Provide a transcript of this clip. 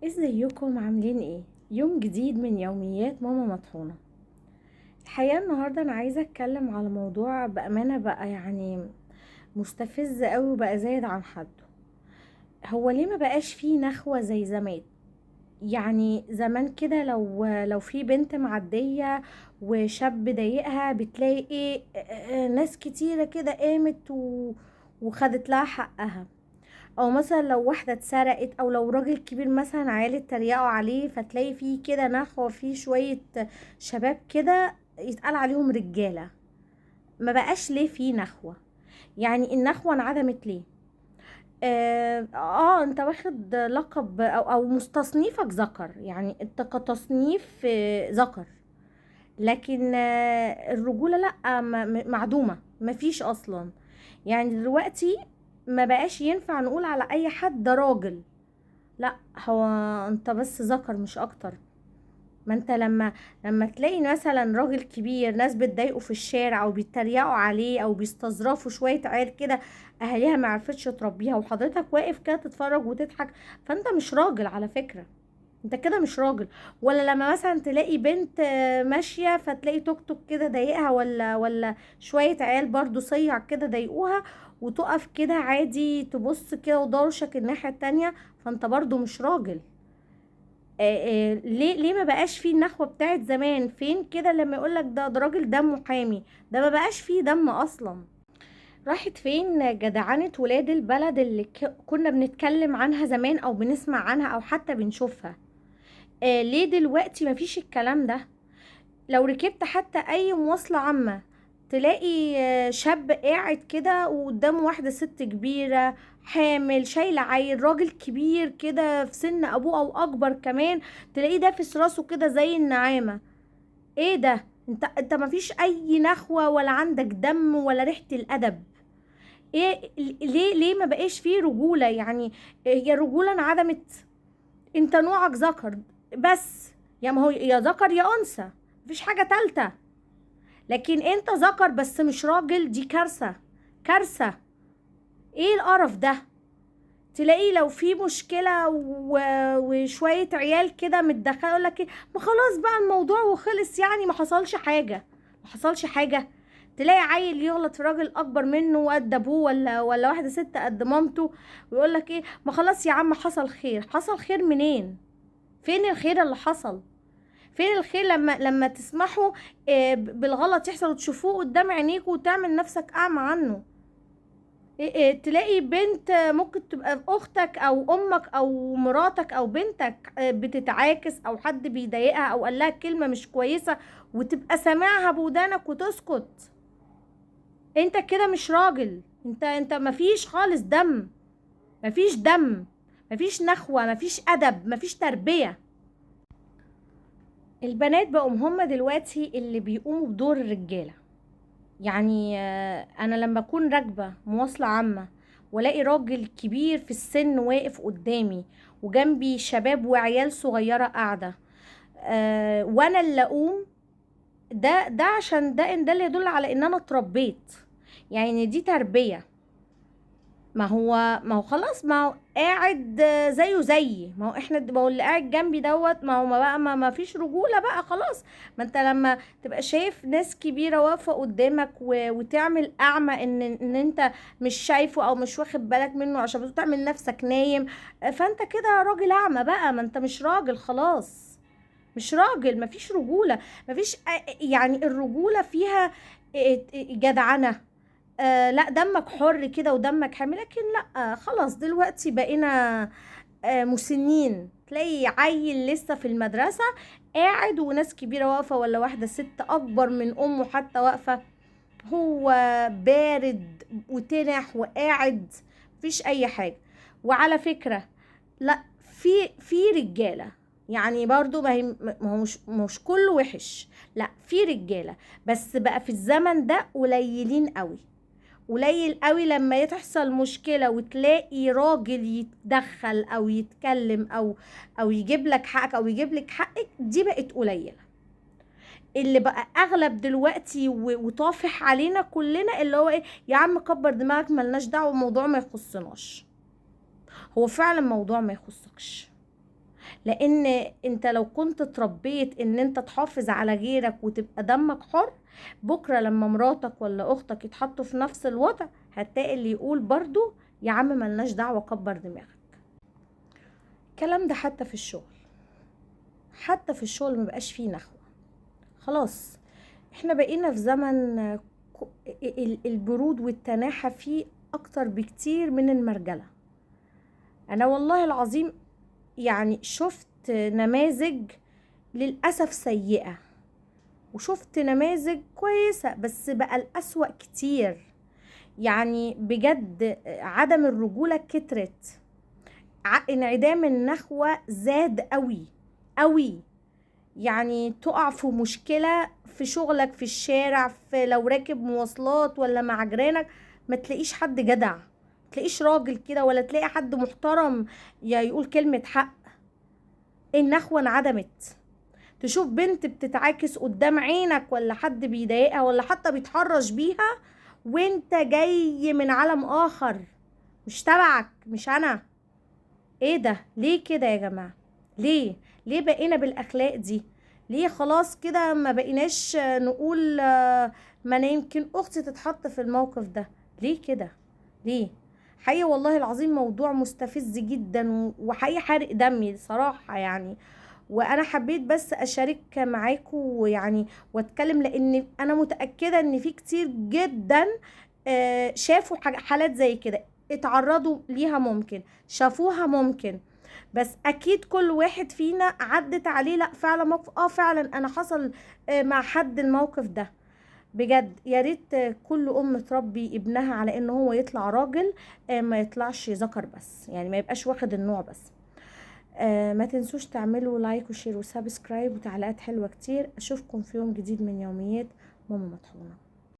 ازيكم عاملين ايه؟ يوم جديد من يوميات ماما مطحونة. الحقيقة النهاردة انا عايزة اتكلم على موضوع بأمانة بقى يعني مستفز قوي وبقى زايد عن حده. هو ليه ما بقاش فيه نخوة زي زمان؟ يعني زمان كده لو في بنت معدية وشاب ضايقها بتلاقي ايه ناس كتيرة كده قامت وخدت لها حقها. او مثلا لو واحدة اتسرقت او لو راجل كبير مثلا عيال اتريقوا عليه فتلاقي فيه كده نخوة فيه شوية شباب كده يتقال عليهم رجالة. ما بقاش ليه فيه نخوة؟ يعني النخوة انعدمت ليه؟ انت واخد لقب او مستصنيفك ذكر، يعني انت كتصنيف ذكر. لكن الرجولة لأ، معدومة، مفيش أصلا. يعني دلوقتي ما بقاش ينفع نقول على أي حد ده راجل. لا، هو انت بس ذكر مش أكتر. ما انت لما تلاقي مثلا راجل كبير ناس بتضايقه في الشارع او بيتريقوا عليه او بيستظرفوا شوية عيال كده اهاليها ما عرفتش تربيها وحضرتك واقف كده تتفرج وتضحك، فانت مش راجل على فكرة. انت كده مش راجل. ولا لما مثلا تلاقي بنت ماشية فتلاقي توك توك كده ضايقها ولا شوية عيال برضو صيع كده ضايقوها وتقف كده عادي تبص كده ودورشك الناحية التانية، فانت برضو مش راجل. ليه ما بقاش فيه النخوة بتاعت زمان؟ فين كده لما يقولك ده راجل دم محامي؟ ده ما بقاش فيه دم اصلا. راحت فين جدعنة ولاد البلد اللي كنا بنتكلم عنها زمان او بنسمع عنها او حتى بنشوفها؟ ليه دلوقتي مفيش الكلام ده؟ لو ركبت حتى اي مواصلة عامة تلاقي شاب قاعد كده وقدامه واحدة ست كبيرة حامل شايلة عيل، راجل كبير كده في سن ابوه او اكبر كمان، تلاقيه دافس راسه كده زي النعامة. ايه ده؟ انت مفيش اي نخوة ولا عندك دم ولا ريحة الادب. ايه؟ ليه ما بقاش فيه رجولة يعني؟ هي الرجولة انعدمت. انت نوعك ذكر بس، يا ما هو يا ذكر يا انثى، مفيش حاجة تالتة. لكن انت ذكر بس مش راجل، دي كارثة. كارثة. ايه القرف ده؟ تلاقيه لو في مشكلة وشوية عيال كده متدخله يقول لك ايه، ما خلاص بقى الموضوع وخلص، يعني ما حصلش حاجة. ما حصلش حاجة. تلاقي عيل يغلط في راجل اكبر منه وقد ابوه ولا واحدة ست قد مامته ويقول لك ايه، ما خلاص يا عم حصل خير. حصل خير منين؟ فين الخير اللي حصل؟ فين الخير لما تسمحوا بالغلط يحصل وتشوفوه قدام عينيك وتعمل نفسك اعمى عنه؟ تلاقي بنت ممكن تبقى اختك او امك او مراتك او بنتك بتتعاكس او حد بيضايقها او قال لها كلمة مش كويسة وتبقى سامعها بودانك وتسكت. انت كده مش راجل. انت مفيش خالص دم. مفيش دم. مفيش نخوة، مفيش ادب، مفيش تربية. البنات بقوا هما دلوقتي اللي بيقوموا بدور الرجالة. يعني انا لما اكون راكبة مواصلة عامة والاقي راجل كبير في السن واقف قدامي وجنبي شباب وعيال صغيرة قاعدة، وانا اللي اقوم، ده عشان ده اللي يدل على ان انا اتربيت، يعني دي تربية. ما هو خلاص، ما هو قاعد زيه زيي، ما هو احنا ما هو اللي قاعد جنبي دوت، ما هو ما بقى ما فيش رجولة بقى خلاص. ما انت لما تبقى شايف ناس كبيرة واقفة قدامك وتعمل اعمى ان انت مش شايفه او مش واخد بالك منه عشان بتعمل نفسك نايم، فانت كده راجل اعمى بقى، ما انت مش راجل خلاص. مش راجل. مفيش رجولة. مفيش يعني الرجولة فيها جدعنة. لا، دمك حر كده ودمك حامي. لكن لا، خلاص دلوقتي بقينا مسنين. تلاقي عيل لسه في المدرسة قاعد وناس كبيرة واقفة ولا واحدة ست أكبر من أمه حتى واقفة، هو بارد وتنح وقاعد، مفيش أي حاجة. وعلى فكرة، لا، في رجالة، يعني برضو ما هو مش كله وحش. لا، في رجالة، بس بقى في الزمن ده قليلين قوي. قليل قوي لما تحصل مشكلة وتلاقي راجل يتدخل او يتكلم او يجيب لك حقك او يجيب لك حقك، دي بقت قليلة. اللي بقى اغلب دلوقتي وطافح علينا كلنا اللي هو ايه، يا عم كبر دماغك ملناش دعوة، الموضوع ما يخصناش. هو فعلا موضوع ما يخصكش، لان انت لو كنت اتربيت ان انت تحافظ على غيرك وتبقى دمك حر، بكرة لما مراتك ولا اختك يتحطوا في نفس الوضع هتلاقي اللي يقول برضو يا عم ملناش دعوة، كبر دماغك. الكلام ده حتى في الشغل، حتى في الشغل مبقاش فيه نخوة. خلاص احنا بقينا في زمن البرود والتناحة فيه اكتر بكتير من المرجلة. انا والله العظيم يعني شفت نماذج للأسف سيئة، وشفت نماذج كويسة، بس بقى الأسوأ كتير. يعني بجد عدم الرجولة كترت، انعدام النخوة زاد قوي قوي. يعني تقع في مشكلة في شغلك، في الشارع، في لو راكب مواصلات ولا مع جيرانك، ما تلاقيش حد جدع، ما تلاقيش راجل كده، ولا تلاقي حد محترم يا يقول كلمة حق. النخوة انعدمت. تشوف بنت بتتعاكس قدام عينك، ولا حد بيضايقها، ولا حتى بيتحرش بيها، وانت جاي من عالم اخر مش تبعك، مش انا. ايه ده؟ ليه كده يا جماعة؟ ليه بقينا بالاخلاق دي؟ ليه خلاص كده ما بقيناش نقول ما انا يمكن اختي تتحط في الموقف ده؟ ليه كده؟ ليه؟ حقيقي والله العظيم موضوع مستفز جدا، وحقيقي حارق دمي صراحة يعني. وانا حبيت بس اشارك معاكم يعني واتكلم، لان انا متأكدة ان في كتير جدا شافوا حالات زي كده، اتعرضوا ليها، ممكن شافوها، ممكن. بس اكيد كل واحد فينا عدت عليه لا فعلا موقف، فعلا انا حصل مع حد الموقف ده. بجد يا ريت كل ام تربي ابنها على ان هو يطلع راجل، ما يطلعش ذكر بس، يعني ما يبقاش واخد النوع بس. ما تنسوش تعملوا لايك وشير وسبسكرايب وتعليقات حلوة كتير. اشوفكم في يوم جديد من يوميات ماما مطحونة.